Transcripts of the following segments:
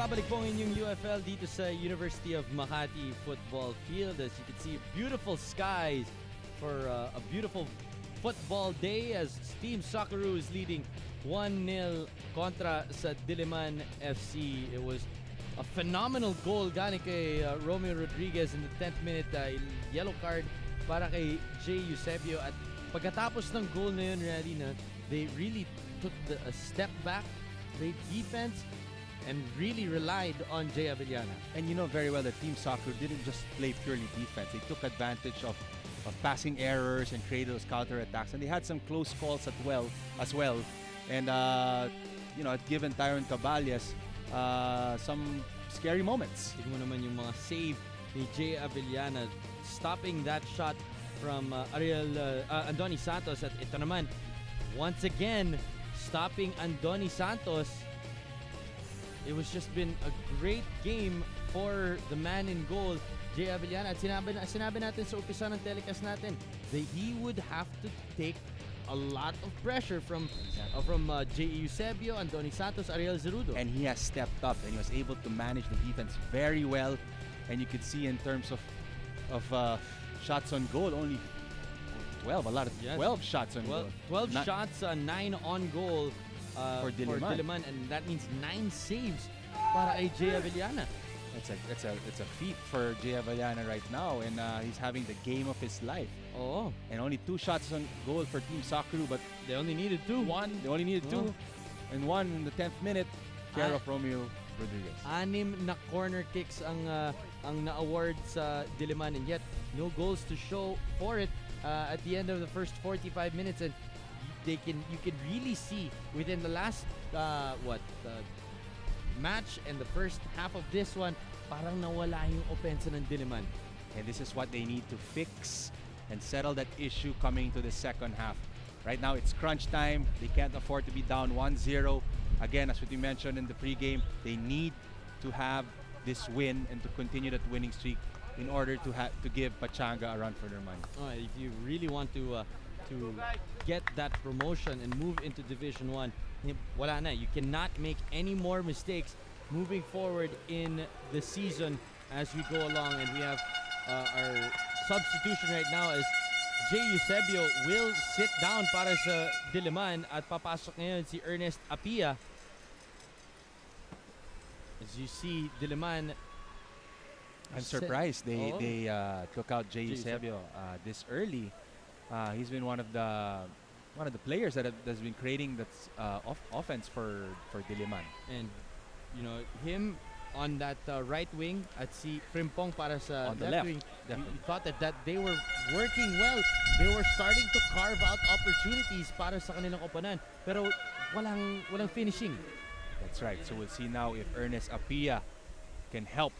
Nagbabalik po ang inyong UFL dito sa University of Makati Football Field. As you can see, beautiful skies for a beautiful football day as Team Socceroo is leading 1-0 kontra sa Diliman FC. It was a phenomenal goal galing kay Romeo Rodriguez in the 10th minute. Yellow card para kay Jay Eusebio. At pagkatapos ng goal na yun, they really took a step back, played defense, and really relied on Jay Avellana. And you know very well that Team Soccer didn't just play purely defense. They took advantage of passing errors and created those counter-attacks. And they had some close calls as well. And, it given Tyron Caballas some scary moments. Tignan mo naman yung mga save ni Jay Avellana, stopping that shot from Andoni Santos. At ito naman, once again, stopping Andoni Santos. It was just been a great game for the man in goal, Jay Avellana. At sinabi natin sa umpisa ng telecast natin that he would have to take a lot of pressure from Jay Eusebio, Andoni Santos, Ariel Zerudo. And he has stepped up and he was able to manage the defense very well. And you could see in terms of shots on goal, only 12, a lot of 12 shots on goal. 12 shots, 9 on goal. For Diliman, and that means 9 saves para kay Jay Avellana. It's a feat for Jay Avellana right now, and he's having the game of his life. Oh, and only 2 shots on goal for Team Socceroo, but they only needed 2. They only needed 2, and 1 in the 10th minute. Care of Romeo Rodriguez. 6 na corner kicks ang na-award sa Diliman, and yet no goals to show for it at the end of the first 45 minutes. And you can really see within the last match and the first half of this one, parang nawala yung opensa ng Diliman. And this is what they need to fix and settle that issue coming to the second half. Right now it's crunch time. They can't afford to be down 1-0. Again, as what we mentioned in the pregame, they need to have this win and to continue that winning streak in order to give Pachanga a run for their money. If you really want to get that promotion and move into Division 1, wala na. You cannot make any more mistakes moving forward in the season as we go along. And we have our substitution right now as Jay Eusebio will sit down para sa Diliman at papasok ngayon si Ernest Apia. As you see, Diliman, I'm surprised they took out Jay Eusebio this early. He's been one of the players that's been creating that offense for Diliman. And him on that right wing at si Frimpong para sa on the left wing. Definitely. You thought that they were working well. They were starting to carve out opportunities para sa kanilang koponan, pero walang finishing. That's right. So we'll see now if Ernest Apia can help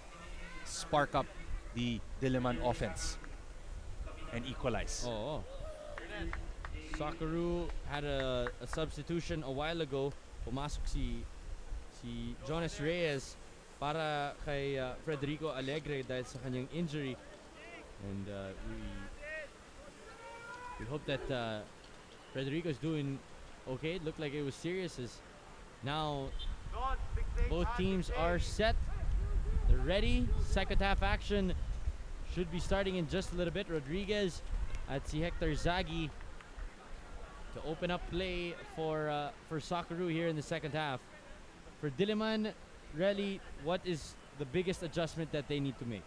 spark up the Diliman offense and equalize. Oh. Socceroo had a substitution a while ago. Pumasok si Jonas Reyes para kay Federico Alegre dahil sa kanyang injury. And we hope that Federico's doing okay. It looked like it was serious as now both teams are set. They're ready. Second half action should be starting in just a little bit. Rodriguez at si Hector Zaghi to open up play for Socceroo here in the second half. For Diliman, really, what is the biggest adjustment that they need to make?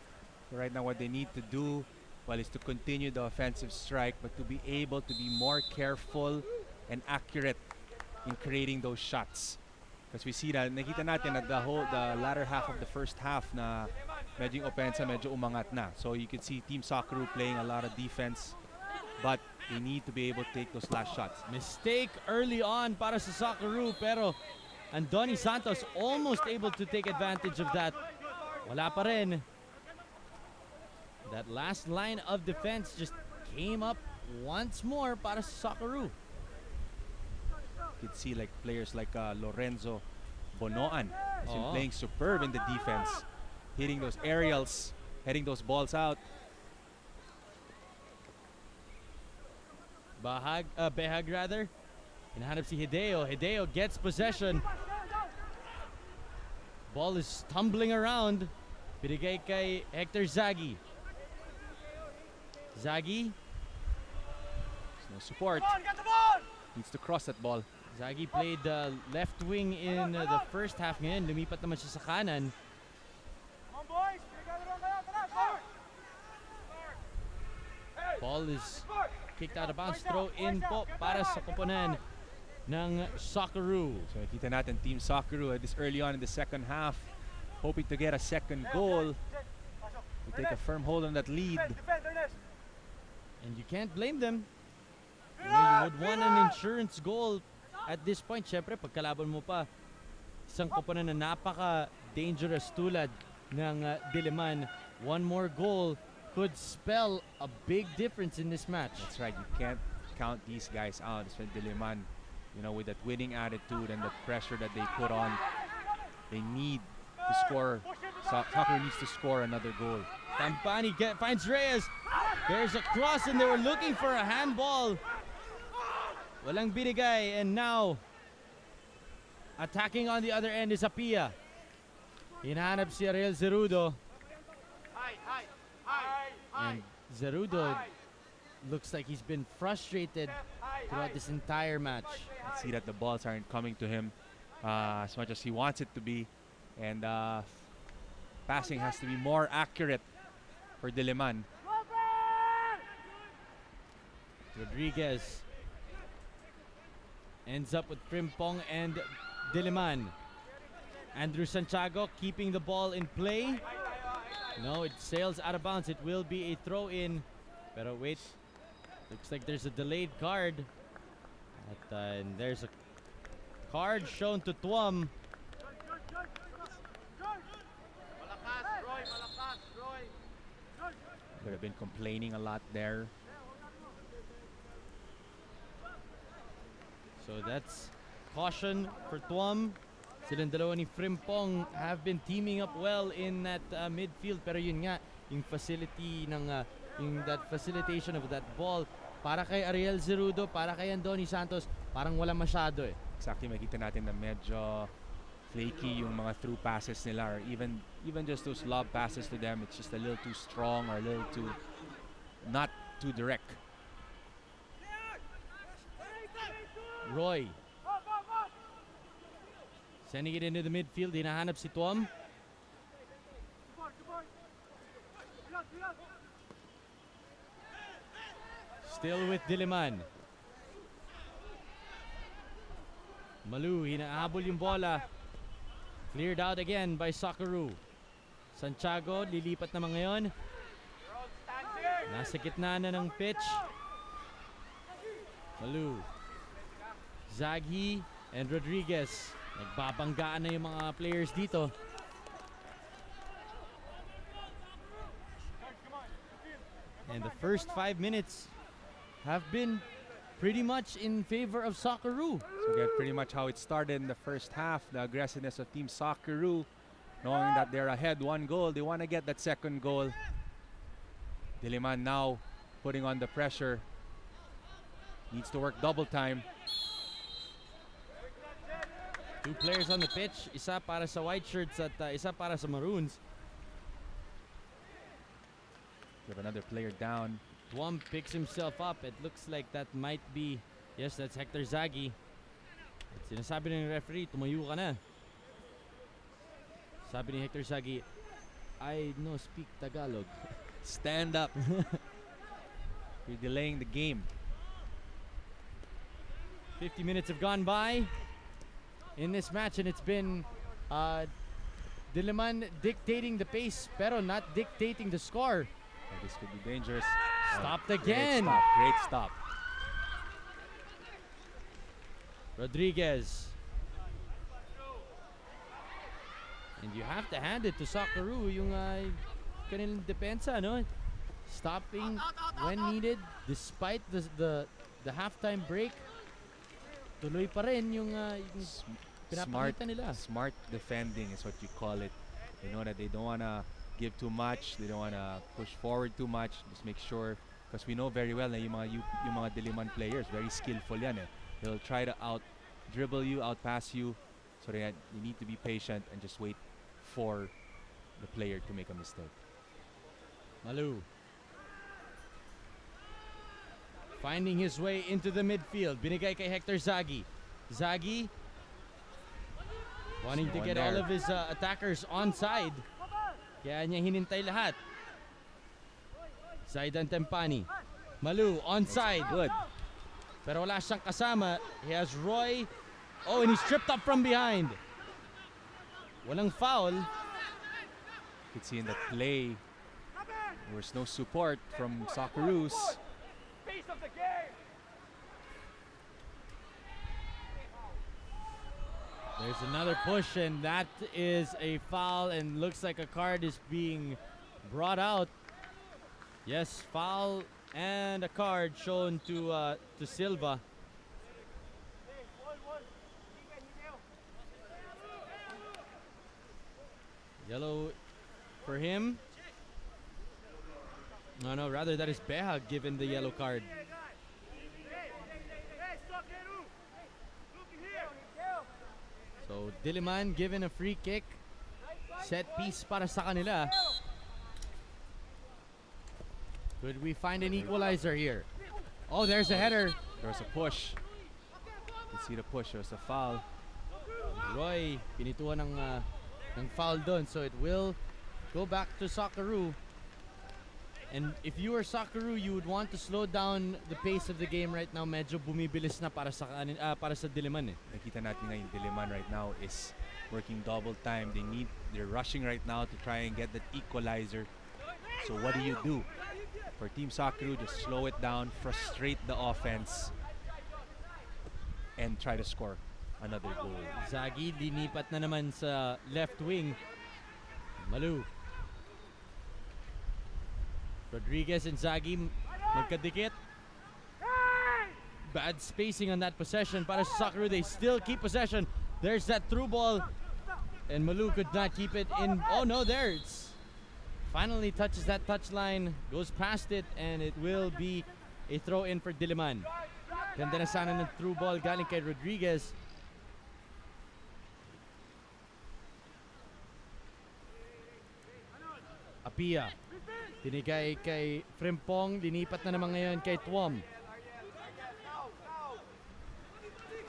Right now, what they need to do, is to continue the offensive strike, but to be able to be more careful and accurate in creating those shots. Because we see that, nakita natin at the latter half of the first half na medyo yung opensa medyo umangat na. So you could see Team Socceroo playing a lot of defense, but they need to be able to take those last shots. Mistake early on para sa Socceroo, pero Andoni Santos almost able to take advantage of that. Wala pa rin. That last line of defense just came up once more para sa Socceroo. You could see players like Lorenzo Bonoan has been playing superb in the defense, hitting those aerials, heading those balls out. Behag rather. Hinahanap si Hideo. Hideo gets possession. Ball is tumbling around. Binigay kay Hector Zaghi. Zaghi. There's no support. Needs to cross that ball. Zaghi played left wing in the first half ngayon. Lumipat naman siya sa kanan. Ball is kicked out of bounds. Throw in po para sa koponan ng Socceroo. So nakita natin Team Socceroo this early on in the second half, hoping to get a second goal to take a firm hold on that lead. And you can't blame them. You know, you would want an insurance goal at this point. Syempre, pagkalaban mo pa isang koponan na napaka-dangerous tulad ng Diliman, one more goal could spell a big difference in this match. That's right, you can't count these guys out, especially Diliman. You know, with that winning attitude and the pressure that they put on, they need to score. Socceroo needs to score another goal. Tampani finds Reyes. There's a cross and they were looking for a handball. Walang binigay, and now attacking on the other end is Apia. Hinahanap si Ariel Zerudo. And Zerudo looks like he's been frustrated throughout this entire match. You see that the balls aren't coming to him as much as he wants it to be, and passing has to be more accurate for Diliman. Rodriguez ends up with Frimpong and Diliman. Andrew Santiago keeping the ball in play. No, it sails out of bounds. It will be a throw-in. Pero wait, looks like there's a delayed card. And there's a card shown to Tuam. Could have been complaining a lot there. So that's caution for Tuam. Silang dalawa ni Frimpong have been teaming up well in that midfield, pero yun nga, yung facility ng yung that facilitation of that ball para kay Ariel Zerudo, para kay Andoni Santos, parang wala masyado eh. Exactly, makita natin na medyo flaky yung mga through passes nila, or even just those lob passes to them. It's just a little too strong or a little too not too direct. Roy sending it into the midfield. Hinahanap si Tuam. Still with Diliman. Malu, hinahabol yung bola. Cleared out again by Socceroo. Santiago, lilipat naman ngayon. Nasa gitna na ng pitch. Malu. Zaghi and Rodriguez. Nagbabanggaan na yung mga players dito. And the first 5 minutes have been pretty much in favor of Socceroo. So again, pretty much how it started in the first half. The aggressiveness of Team Socceroo, knowing that they're ahead 1 goal, they want to get that second goal. Diliman now putting on the pressure. Needs to work double time. 2 players on the pitch, isa para sa white shirts at isa para sa maroons. We have another player down. Tuam picks himself up. It looks like that might be, yes, that's Hector Zaghi. At sinasabi ng referee, tumayo ka na. Sabi ni Hector Zaghi, I no speak Tagalog. Stand up. You're delaying the game. 50 minutes have gone by in this match, and it's been Diliman dictating the pace pero not dictating the score. Oh, this could be dangerous. Stopped Great again. stop. Great stop. Rodriguez. And you have to hand it to Socceroo, yung kanilang depensa, no? Stopping when needed despite the halftime break. Tuloy pa rin yung pinapakita nila. Smart defending is what you call it. You know that they don't want to give too much. They don't want to push forward too much. Just make sure, because we know very well na yung mga Diliman players, very skillful yan eh. They'll try to out-dribble you, out-pass you. So that you need to be patient and just wait for the player to make a mistake. Malu. Finding his way into the midfield. Binigay kay Hector Zagi. Zagi wanting to No one get all there. of his attackers onside. Kaya niya hinintay lahat. Zaidan Tempani. Malu onside. Good. Pero wala siyang kasama. He has Roy. Oh, and he's tripped up from behind. Walang foul. You could see in the play there was no support from Socceroos. There's another push, and that is a foul, and looks like a card is being brought out. Yes, foul and a card shown to Silva. Yellow for him. No, rather that is Beha given the yellow card. So Diliman given a free kick. Set piece para sa kanila. Could we find an equalizer here? Oh, there's a header. There was a push. You see the push. There was a foul. Roy, pinituan ng foul doon. So it will go back to Socceroo. And if you were Socceroo, you would want to slow down the pace of the game right now. Medyo bumibilis na para sa Diliman eh. Nakita natin ngayon, Diliman right now is working double time. They're rushing right now to try and get that equalizer. So what do? For Team Socceroo, just slow it down, frustrate the offense, and try to score another goal. Zagi linipat na naman sa left wing. Malu. Rodriguez and Zagi magkadikit. Bad spacing on that possession para sa Socceroo. They still keep possession. There's that through ball. And Malu could not keep it in. Oh no, there it's finally touches that touchline, goes past it, and it will be a throw in for Diliman. Ganda na sana ng through ball galing kay Rodriguez. Apia. Tinigay kay Frimpong. Linipat na naman ngayon kay Tuom.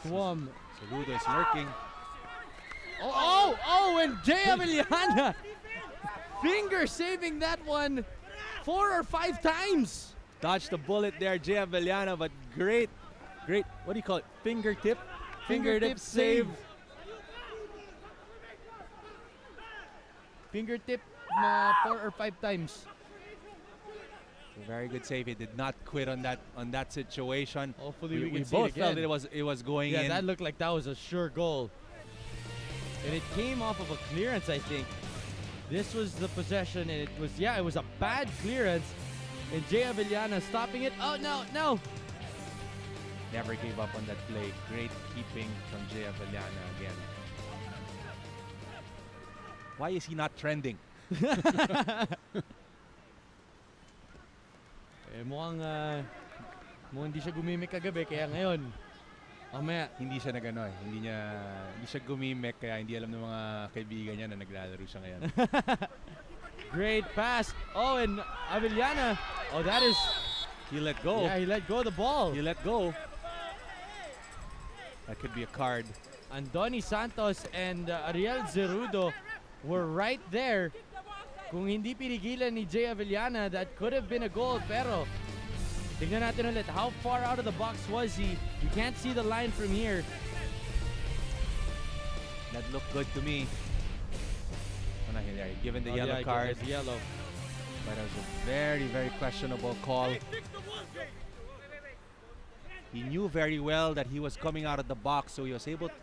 Tuom. Saludo is lurking. Oh, and Jay Avellana finger saving that one 4 or 5 times. Dodged the bullet there, Jay Avellana, but great, what do you call it? Fingertip save. Fingertip na 4 or 5 times. Very good save. He did not quit on that situation. Hopefully we we can see both it again. felt it was going Yeah, in. that looked like that was a sure goal. And it came off of a clearance, I think. This was the possession, and it was a bad clearance. And Jay Avellana stopping it. Oh, no. Never gave up on that play. Great keeping from Jay Avellana again. Why is he not trending? Mukhang hindi siya gumimik kagabi, kaya ngayon, mamaya. Hindi siya hindi siya gumimik, kaya hindi alam ng mga kaibigan niya na naglalaro siya ngayon. Great pass. Oh, and Avellana. Oh, that is. He let go. Yeah, he let go of the ball. He let go. That could be a card. Andoni Santos and Ariel Zerudo were right there. Kung hindi pinigilan ni Jay Avellana, that could have been a goal. Pero, tignan natin ulit. How far out of the box was he? You can't see the line from here. That looked good to me. Given the yellow card. The yellow. But it was a very, very questionable call. He knew very well that he was coming out of the box, so he was able